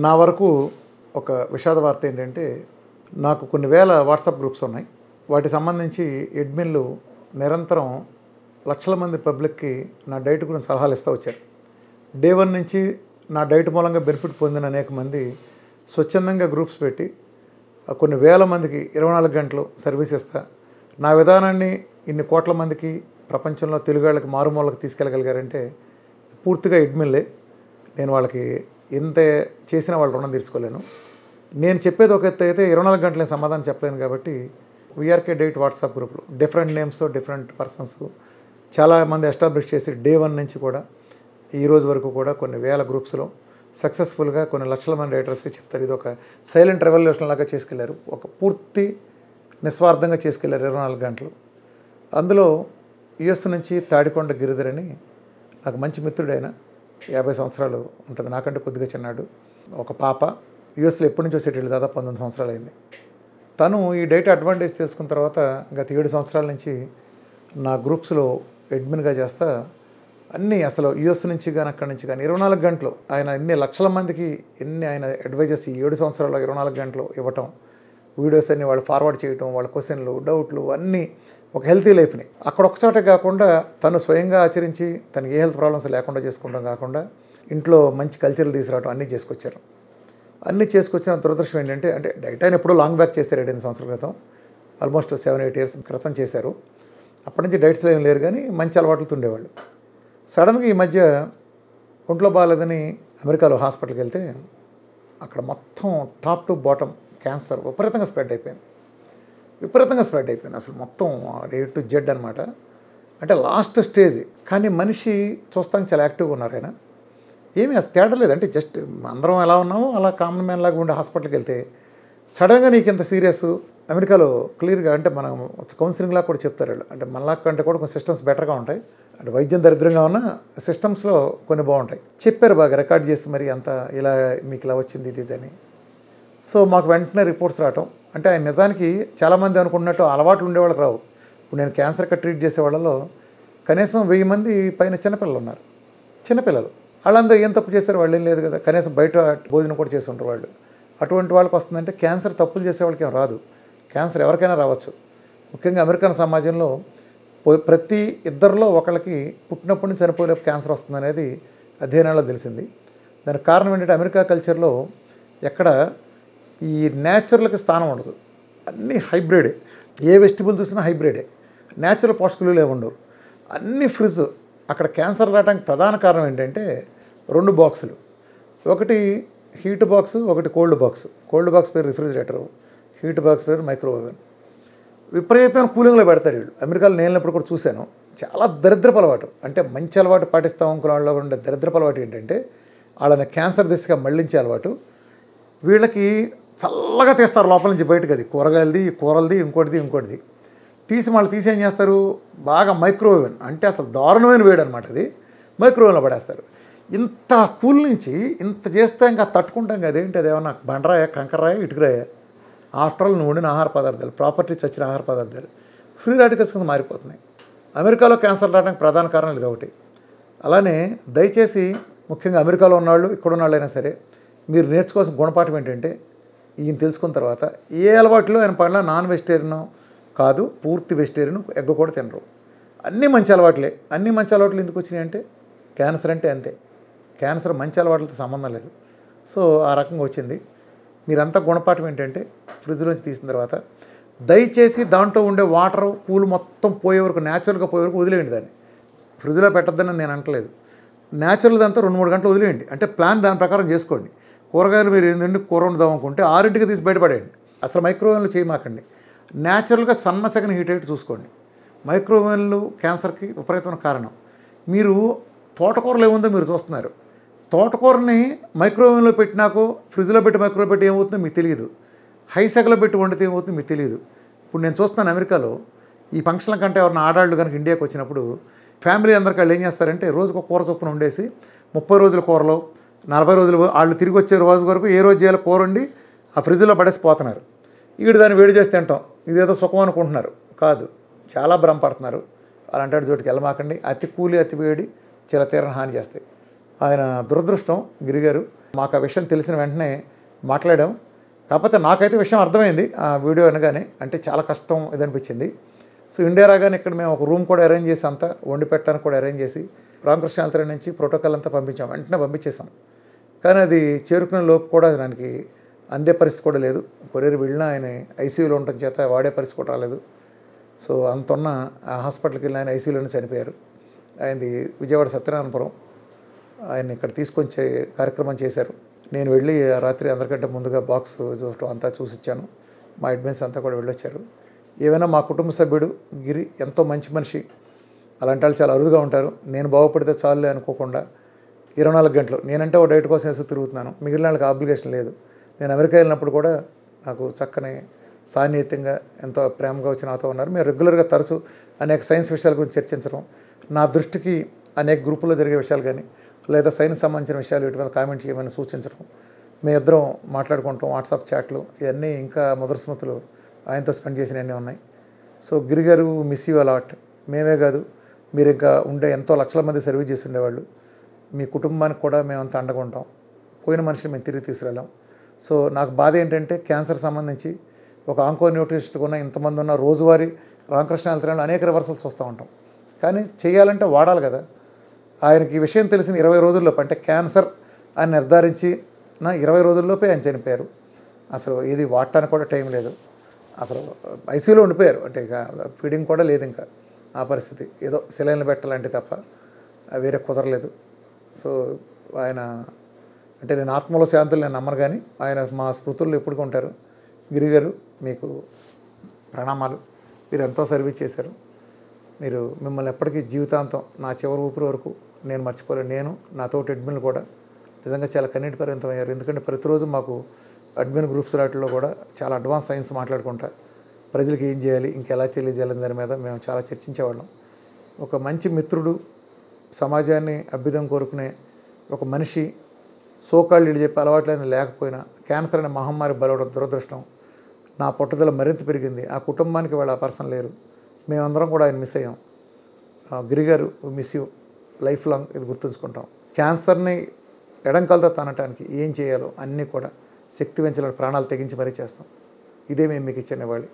నా వరకు ఒక విషాద వార్త ఏంటంటే, నాకు కొన్ని వేల వాట్సాప్ గ్రూప్స్ ఉన్నాయి. వాటికి సంబంధించి అడ్మిన్‌లు నిరంతరం లక్షల మంది పబ్లిక్‌కి నా డైట్ గురించి సలహాలు ఇస్తా వచ్చారు. డే 1 నుంచి నా డైట్ మూలంగా బెనిఫిట్ పొందిన అనేక మంది స్వచ్ఛందంగా గ్రూప్స్ పెట్టి కొన్ని వేల మందికి 24 గంటలు సర్వీస్ ఇస్తా, నా విధానాన్ని ఇన్ని కోట్ల మందికి ప్రపంచంలో తెలుగాళ్ళకి మారుమూలకి తీసుకెళ్ళగలిగారంటే పూర్తిగా అడ్మిన్‌లే. నేను వాళ్ళకి ఎంత చేసినా వాళ్ళ రుణం తీర్చుకోలేను. నేను చెప్పేది ఒక ఎత్తు అయితే 24 గంటలు నేను సమాధానం చెప్పలేను కాబట్టి వీఆర్కే డైట్ వాట్సాప్ గ్రూప్లో డిఫరెంట్ నేమ్స్తో డిఫరెంట్ పర్సన్స్ చాలామంది ఎస్టాబ్లిష్ చేసి డే 1 నుంచి కూడా ఈ రోజు వరకు కూడా కొన్ని వేల గ్రూప్స్లో సక్సెస్ఫుల్గా కొన్ని లక్షల మంది రైటర్స్కి చెప్తారు. ఇది ఒక సైలెంట్ రెవల్యూషన్ లాగా చేసుకెళ్లారు. ఒక పూర్తి నిస్వార్థంగా చేసుకెళ్లారు 24 గంటలు. అందులో యుఎస్ నుంచి తాడికొండ గిరిధర్ అని నాకు మంచి మిత్రుడైన 50 సంవత్సరాలు ఉంటుంది, నాకంటే కొద్దిగా చిన్నాడు. ఒక పాప యుఎస్లో ఎప్పటి నుంచో సెటిల్, దాదాపు 19 సంవత్సరాలు అయింది. తను ఈ డేటా అడ్వాంటేజ్ తెలుసుకున్న తర్వాత గత 7 సంవత్సరాల నుంచి నా గ్రూప్స్లో అడ్మిన్గా చేస్తా అన్నీ అసలు యుఎస్ నుంచి కానీ అక్కడి నుంచి కానీ 24 గంటలు ఆయన ఎన్ని లక్షల మందికి ఆయన అడ్వైజెస్ ఈ 7 సంవత్సరాల్లో 24 గంటలు ఇవ్వటం, వీడియోస్ అన్ని వాళ్ళు ఫార్వర్డ్ చేయటం, వాళ్ళ క్వశ్చన్లు డౌట్లు అన్నీ ఒక హెల్తీ లైఫ్ని అక్కడ ఒకచోటే కాకుండా తను స్వయంగా ఆచరించి తనకి ఏ హెల్త్ ప్రాబ్లమ్స్ లేకుండా చేసుకోవడం కాకుండా ఇంట్లో మంచి కల్చర్లు తీసుకురావడం అన్నీ చేసుకొచ్చారు. అన్నీ చేసుకొచ్చిన దురదృష్టం ఏంటంటే, అంటే డైట్ ఆయన ఎప్పుడో లాంగ్ బ్యాక్ చేశారు 7 సంవత్సరాల క్రితం, ఆల్మోస్ట్ 7-8 ఇయర్స్ క్రితం చేశారు. అప్పటి నుంచి డైట్స్లో ఏం లేరు కానీ మంచి అలవాట్లతో ఉండేవాళ్ళు. సడన్గా ఈ మధ్య ఒంట్లో బాగాలేదని అమెరికాలో హాస్పిటల్కి వెళ్తే అక్కడ మొత్తం టాప్ టు బాటమ్ క్యాన్సర్ విపరీతంగా స్ప్రెడ్ అయిపోయింది. అసలు మొత్తం A to Z అనమాట. అంటే లాస్ట్ స్టేజ్. కానీ మనిషి చూస్తానికి చాలా యాక్టివ్గా ఉన్నారు ఆయన. ఏమీ అసలు తేడా లేదు. అంటే జస్ట్ అందరం ఎలా ఉన్నామో అలా కామన్ మ్యాన్ లాగా ఉండే హాస్పిటల్కి వెళ్తే సడన్గా నీకు ఇంత సీరియస్. అమెరికాలో క్లియర్గా అంటే మనం కౌన్సిలింగ్ లాగా కూడా చెప్తారు వాళ్ళు. అంటే మనలా కంటే కూడా కొన్ని సిస్టమ్స్ బెటర్గా ఉంటాయి. అంటే వైద్యం దరిద్రంగా ఉన్న సిస్టమ్స్లో కొన్ని బాగుంటాయి. చెప్పారు బాగా రికార్డ్ చేసి మరి అంత ఇలా మీకు ఇలా వచ్చింది ఇది అని. సో మాకు వెంటనే రిపోర్ట్స్ రావటం. అంటే ఆయన నిజానికి చాలామంది అనుకున్నట్టు అలవాట్లు ఉండేవాళ్ళకి రావు. ఇప్పుడు నేను క్యాన్సర్కి ట్రీట్ చేసే వాళ్ళలో కనీసం 1000 మంది పైన చిన్నపిల్లలు ఉన్నారు. చిన్నపిల్లలు వాళ్ళందరూ ఏం తప్పు చేశారు, వాళ్ళు ఏం లేదు కదా, కనీసం బయట భోజనం కూడా చేసి ఉంటారు వాళ్ళు. అటువంటి వాళ్ళకి వస్తుందంటే క్యాన్సర్ తప్పులు చేసే వాళ్ళకి ఏం రాదు. క్యాన్సర్ ఎవరికైనా రావచ్చు. ముఖ్యంగా అమెరికన్ సమాజంలో ప్రతి ఇద్దరిలో ఒకళ్ళకి పుట్టినప్పటి నుంచి చనిపోయే క్యాన్సర్ వస్తుందనేది అధ్యయనాల్లో తెలిసింది. దానికి కారణం ఏంటంటే అమెరికా కల్చర్లో ఎక్కడ ఈ న్యాచురల్కి స్థానం ఉండదు, అన్నీ హైబ్రిడే. ఏ వెజిటబుల్ చూసినా హైబ్రిడే, న్యాచురల్ పోషకాలు ఉండవు, అన్నీ ఫ్రిడ్జ్. అక్కడ క్యాన్సర్ రావడానికి ప్రధాన కారణం ఏంటంటే 2 బాక్సులు, ఒకటి హీట్ బాక్స్, ఒకటి కోల్డ్ బాక్స్. కోల్డ్ బాక్స్ పేరు రిఫ్రిజిరేటరు, హీట్ బాక్స్ పేరు మైక్రోవేవ్. విపరీతమైన కూలింగ్లో పెడతారు వీళ్ళు. అమెరికాలో నేను వెళ్ళినప్పుడు కూడా చూశాను. చాలా దరిద్రపు అలవాటు. అంటే మంచి అలవాటు పాటిస్తాం అనుకున్న వాళ్ళలో ఉండే దరిద్రపు అలవాటు ఏంటంటే వాళ్ళని క్యాన్సర్ దిశగా మళ్లించే అలవాటు. వీళ్ళకి చల్లగా తీస్తారు లోపల నుంచి బయటకు, అది కూరగాయలది, కూరలది, ఇంకోటిది తీసి మళ్ళీ తీసి ఏం చేస్తారు, బాగా మైక్రోవేవ్ అంటే అసలు దారుణమైన వేడి అనమాట, అది మైక్రోవేవ్లో పడేస్తారు. ఇంత కూల్ నుంచి ఇంత చేస్తే ఇంకా తట్టుకుంటాం కదా, అదేంటి అదేమన్నా బండరాయ, కంకర్రాయ, ఇటుకరాయ? ఆఫ్టర్ ఆల్ నువ్వు వండిన ఆహార పదార్థాలు, ప్రాపర్టీ చచ్చిన ఆహార పదార్థాలు ఫ్రీ రాడికల్స్ కింద మారిపోతున్నాయి. అమెరికాలో క్యాన్సర్ రావడానికి ప్రధాన కారణం ఇది ఒకటి. అలానే దయచేసి ముఖ్యంగా అమెరికాలో ఉన్నవాళ్ళు, ఇక్కడ ఉన్న వాళ్ళైనా సరే, మీరు నేర్చుకోవాల్సిన గుణపాఠం ఏంటంటే ఈయన తెలుసుకున్న తర్వాత ఏ అలవాట్లో ఆయన పడినా నాన్ వెజిటేరియన్ కాదు, పూర్తి వెజిటేరియన్, ఎగ్ కూడా తినరు. అన్నీ మంచి అలవాట్లే. అన్నీ మంచి అలవాట్లు ఎందుకు వచ్చినాయి అంటే క్యాన్సర్ అంటే అంతే. క్యాన్సర్ మంచి అలవాట్లతో సంబంధం లేదు. సో ఆ రకంగా వచ్చింది. మీరంతా గుణపాఠం ఏంటంటే ఫ్రిడ్జ్లోంచి తీసిన తర్వాత దయచేసి దాంట్లో ఉండే వాటర్ కూల్ మొత్తం పోయే వరకు, న్యాచురల్గా పోయే వరకు వదిలేయండి. దాన్ని ఫ్రిడ్జ్లో పెట్టద్దని నేను అంటలేదు. న్యాచురల్ అంతా 2-3 గంటలు వదిలేయండి. అంటే ప్లాన్ దాని ప్రకారం చేసుకోండి. కూరగాయలు మీరు ఏంటంటే కూర వండుదాం అనుకుంటే 6ంటికి తీసి బయటపడేయండి. అసలు మైక్రోవేవ్లు చేయమాకండి. న్యాచురల్గా సన్న హీట్ అయితే చూసుకోండి. మైక్రోవేవ్లు క్యాన్సర్కి విపరీతమైన కారణం. మీరు తోటకూరలు ఏముందో మీరు చూస్తున్నారు. తోటకూరని మైక్రోవేవ్లో పెట్టినాకో ఫ్రిడ్జ్లో పెట్టి మైక్రోవేవ్ పెట్టి ఏమవుతుందో మీకు తెలియదు. హైసెగలో పెట్టి వండితే ఏమవుతుందో మీకు తెలియదు. ఇప్పుడు నేను చూస్తున్నాను అమెరికాలో ఈ ఫంక్షన్ల కంటే ఎవరైనా ఆడాళ్ళు కనుక ఇండియాకి వచ్చినప్పుడు ఫ్యామిలీ అందరికీ వాళ్ళు ఏం చేస్తారంటే రోజుకు ఒక కూర చొప్పున వండేసి 30 రోజుల కూరలో 40 రోజులు వాళ్ళు తిరిగి వచ్చే రోజు వరకు ఏ రోజు చేయాలో కూర వండి ఆ ఫ్రిడ్జ్లో పడేసిపోతున్నారు. వీడు దాన్ని వేడి చేసి తింటాం, ఇదేదో సుఖం అనుకుంటున్నారు. కాదు, చాలా భ్రమపడుతున్నారు. అలాంటి చోటుకి వెళ్ళమాకండి. అతి కూలి, అతి వేడి చాలా తీరని హాని చేస్తాయి. ఆయన దురదృష్టం గిరిగారు. మాకు ఆ విషయం తెలిసిన వెంటనే మాట్లాడాం. కాకపోతే నాకైతే విషయం అర్థమైంది ఆ వీడియో అనగానే. అంటే చాలా కష్టం ఇదనిపించింది. సో ఇండియా రాగానే ఇక్కడ మేము ఒక రూమ్ కూడా అరేంజ్ చేసి అంతా వండి పెట్టడానికి కూడా అరేంజ్ చేసి రామకృష్ణ ఆలయం నుంచి ప్రోటోకాల్ అంతా పంపించాం. వెంటనే పంపించేసాం. కానీ అది చేరుకునే లోపు కూడా దానికి అందే పరిస్థితి కూడా లేదు. కొరియర్ వెళ్ళినా ఆయన ఐసీయూలో ఉండటం చేత వాడే పరిస్థితి కూడా రాలేదు. సో అంతున్న ఆ హాస్పిటల్కి వెళ్ళిన ఆయన ఐసీయూలోనే చనిపోయారు. ఆయనది విజయవాడ సత్యనారాయణపురం. ఆయన ఇక్కడ తీసుకొని కార్యక్రమం చేశారు. నేను వెళ్ళి రాత్రి అందరికంటే ముందుగా బాక్స్ అంతా చూసిచ్చాను. మా అడ్మిన్స్ అంతా కూడా వెళ్ళొచ్చారు. ఏమైనా మా కుటుంబ సభ్యుడు గిరి ఎంతో మంచి మనిషి. అలాంటి వాళ్ళు చాలా అరుదుగా ఉంటారు. నేను బాగుపడితే చాలులే అనుకోకుండా 24 గంటలు నేనంటే ఓ డైట్ కోసం వేసి తిరుగుతున్నాను. మిగిలిన వాళ్ళకి ఆబ్లిగేషన్ లేదు. నేను అమెరికా వెళ్ళినప్పుడు కూడా నాకు చక్కని సాన్నిహిత్యంగా ఎంతో ప్రేమగా వచ్చి నాతో ఉన్నారు. మేము రెగ్యులర్గా తరచూ అనేక సైన్స్ విషయాల గురించి చర్చించడం, నా దృష్టికి అనేక గ్రూపుల్లో జరిగే విషయాలు కానీ లేదా సైన్స్ సంబంధించిన విషయాలు వీటి మీద కామెంట్ చేయమని సూచించడం, మేమిద్దరం మాట్లాడుకుంటాం. వాట్సాప్ చాట్లు ఇవన్నీ ఇంకా మధుర స్మృతులు ఆయనతో స్పెండ్ చేసినవన్నీ ఉన్నాయి. సో గిరి గారు మిస్ యూ అలాట్. మేమే కాదు, మీరు ఇంకా ఉండే ఎంతో లక్షల మంది సర్వీస్ చేసి ఉండేవాళ్ళు. మీ కుటుంబానికి కూడా మేమంతా అండగా ఉంటాం. పోయిన మనిషిని మేము తిరిగి తీసుకురాలేం. సో నాకు బాధ ఏంటంటే క్యాన్సర్ సంబంధించి ఒక ఆంకో న్యూట్రిషనిస్ట్ ఉన్న ఇంతమంది ఉన్న రోజువారీ రామకృష్ణ ఆలయంలో అనేక రివర్సల్స్ వస్తూ ఉంటాం. కానీ చేయాలంటే వాడాలి కదా. ఆయనకి ఈ విషయం తెలిసిన 20 రోజుల్లోపు, అంటే క్యాన్సర్ అని నిర్ధారించి 20 రోజుల్లోపే ఆయన చనిపోయారు. అసలు ఇది వాడటానికి కూడా టైం లేదు. అసలు ఐసీయూలో ఉండిపోయారు. అంటే ఇక ఫీడింగ్ కూడా లేదు. ఇంకా ఆ పరిస్థితి. ఏదో సెలైన్లు పెట్టాలంటే తప్ప వేరే కుదరలేదు. సో ఆయన అంటే నేను ఆత్మలో శాంతులు నేను నమ్మను, కానీ ఆయన మా స్మృతుల్లో ఎప్పటికీ ఉంటారు. గిరిగారు మీకు ప్రణామాలు. మీరు ఎంతో సర్వీస్ చేశారు. మీరు మిమ్మల్ని ఎప్పటికీ జీవితాంతం నా చివరి ఊపిరి వరకు నేను మర్చిపోలేను. నేను నాతోటి అడ్మిన్లు కూడా నిజంగా చాలా కన్నీటి పరిమితం అయ్యారు. ఎందుకంటే ప్రతిరోజు మాకు అడ్మిన్ గ్రూప్స్ వాటిలో కూడా చాలా అడ్వాన్స్ సైన్స్ మాట్లాడుకుంటా ప్రజలకు ఏం చేయాలి, ఇంకెలా తెలియజేయాలని దాని మీద మేము చాలా చర్చించేవాళ్ళం. ఒక మంచి మిత్రుడు, సమాజాన్ని అభ్యుదం కోరుకునే ఒక మనిషి, సోకాళ్ళు వీళ్ళు చెప్పే అలవాట్లేదు లేకపోయినా క్యాన్సర్ అనే మహమ్మారి బలవడం దురదృష్టం. నా పట్టుదల మరింత పెరిగింది. ఆ కుటుంబానికి వాళ్ళ ఆ పర్సన్ లేరు. మేమందరం కూడా ఆయన మిస్ అయ్యాం. గిరిగారు మిస్ యూ లైఫ్ లాంగ్, ఇది గుర్తుంచుకుంటాం. క్యాన్సర్ని ఎడంకలతో తనటానికి ఏం చేయాలో అన్నీ కూడా శక్తి వెంచలని ప్రాణాలు తెగించి మరీ చేస్తాం. ఇదే మేము మీకు ఇచ్చిన ఇవ్వాలి.